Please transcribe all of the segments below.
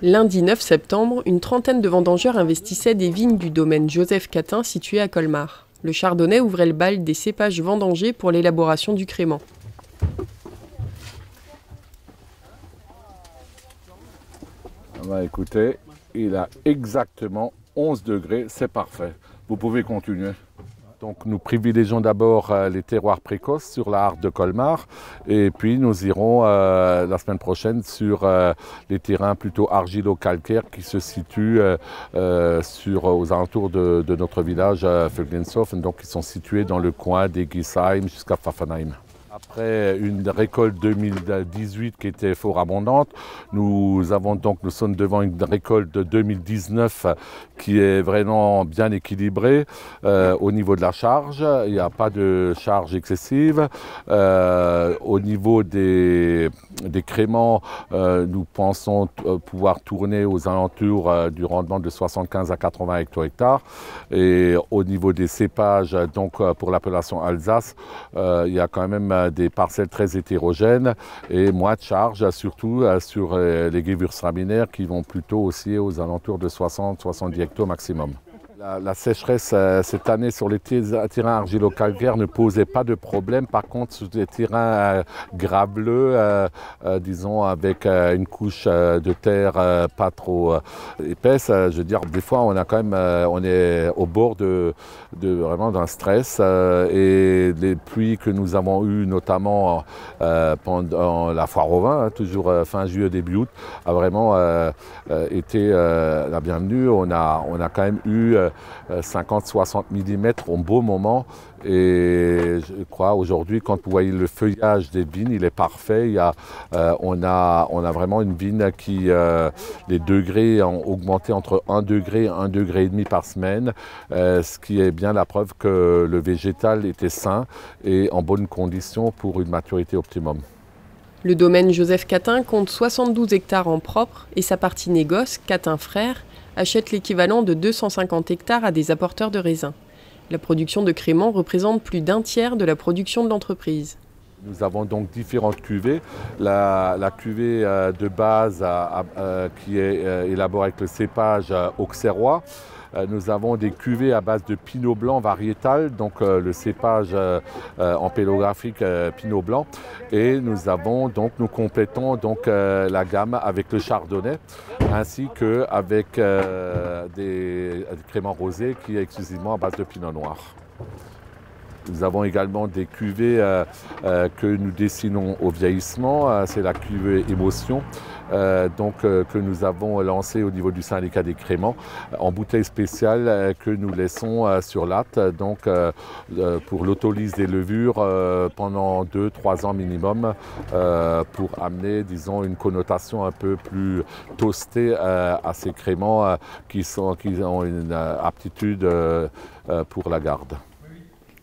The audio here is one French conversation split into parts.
Lundi 9 septembre, une trentaine de vendangeurs investissaient des vignes du domaine Joseph Catin situé à Colmar. Le chardonnay ouvrait le bal des cépages vendangés pour l'élaboration du crément. Écoutez, il a exactement 11 degrés, c'est parfait. Vous pouvez continuer. Donc nous privilégions d'abord les terroirs précoces sur la harpe de Colmar et puis nous irons la semaine prochaine sur les terrains plutôt argilo-calcaires qui se situent aux alentours de notre village Vöglinshofen, donc qui sont situés dans le coin d'Egisheim jusqu'à Pfaffenheim. Après une récolte 2018 qui était fort abondante, nous sommes devant une récolte de 2019 qui est vraiment bien équilibrée au niveau de la charge. Il n'y a pas de charge excessive. Au niveau des créments, nous pensons pouvoir tourner aux alentours du rendement de 75 à 80 hecto-hectares. Et au niveau des cépages, donc pour l'appellation Alsace, il y a quand même des parcelles très hétérogènes et moins de charge, surtout sur les Gewürztraminer qui vont plutôt aussi aux alentours de 60-70 hectos maximum. La sécheresse cette année sur les terrains argilo-calcaires ne posait pas de problème. Par contre, sur des terrains graveleux, disons avec une couche de terre pas trop épaisse, je veux dire, des fois on est au bord vraiment d'un stress. Et les pluies que nous avons eues, notamment pendant la foire au vin, toujours fin juillet, début août, a vraiment été la bienvenue. On a quand même eu 50-60 mm au beau moment et je crois aujourd'hui quand vous voyez le feuillage des vignes il est parfait. On a vraiment une vigne qui les degrés ont augmenté entre 1 degré et 1,5 degré par semaine, ce qui est bien la preuve que le végétal était sain et en bonne condition pour une maturité optimum. Le domaine Joseph Catin compte 72 hectares en propre et sa partie négoce, Catin Frères, achète l'équivalent de 250 hectares à des apporteurs de raisins. La production de crément représente plus d'un tiers de la production de l'entreprise. Nous avons donc différentes cuvées. La cuvée de base qui est élaborée avec le cépage auxerrois. Nous avons des cuvées à base de pinot blanc variétal, donc le cépage empélographique pinot blanc. Et nous complétons donc la gamme avec le chardonnay, ainsi qu'avec des créments rosés qui est exclusivement à base de pinot noir. Nous avons également des cuvées que nous dessinons au vieillissement, c'est la cuvée Émotion, que nous avons lancée au niveau du syndicat des créments, en bouteille spéciale que nous laissons sur latte, pour l'autolyse des levures pendant 2-3 ans minimum, pour amener, disons, une connotation un peu plus toastée à ces créments qui ont une aptitude pour la garde.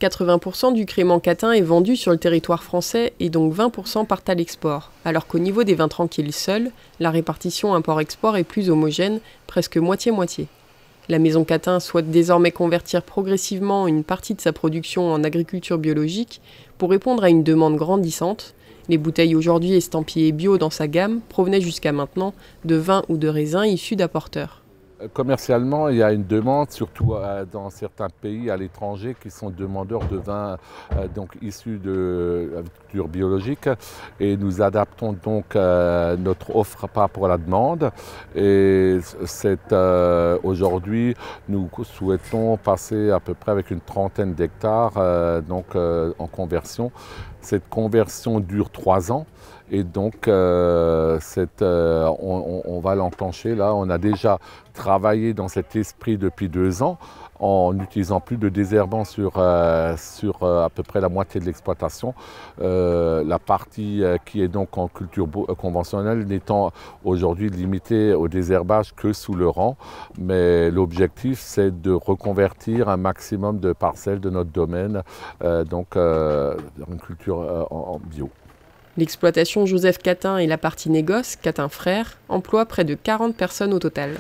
80% du crément Catin est vendu sur le territoire français et donc 20% partent à l'export, alors qu'au niveau des vins tranquilles seuls, la répartition import-export est plus homogène, presque moitié-moitié. La maison Catin souhaite désormais convertir progressivement une partie de sa production en agriculture biologique pour répondre à une demande grandissante. Les bouteilles aujourd'hui estampillées bio dans sa gamme provenaient jusqu'à maintenant de vins ou de raisins issus d'apporteurs. Commercialement, il y a une demande, surtout dans certains pays à l'étranger, qui sont demandeurs de vins issus de l'agriculture biologique. Et nous adaptons donc notre offre par rapport à la demande. Et aujourd'hui, nous souhaitons passer à peu près avec une trentaine d'hectares en conversion. Cette conversion dure 3 ans. Et donc, on va l'enclencher là. On a déjà travaillé dans cet esprit depuis 2 ans en n'utilisant plus de désherbants sur à peu près la moitié de l'exploitation. La partie qui est donc en culture conventionnelle n'étant aujourd'hui limitée au désherbage que sous le rang. Mais l'objectif, c'est de reconvertir un maximum de parcelles de notre domaine dans une culture en bio. L'exploitation Joseph Catin et la partie négoce, Catin Frères, emploient près de 40 personnes au total.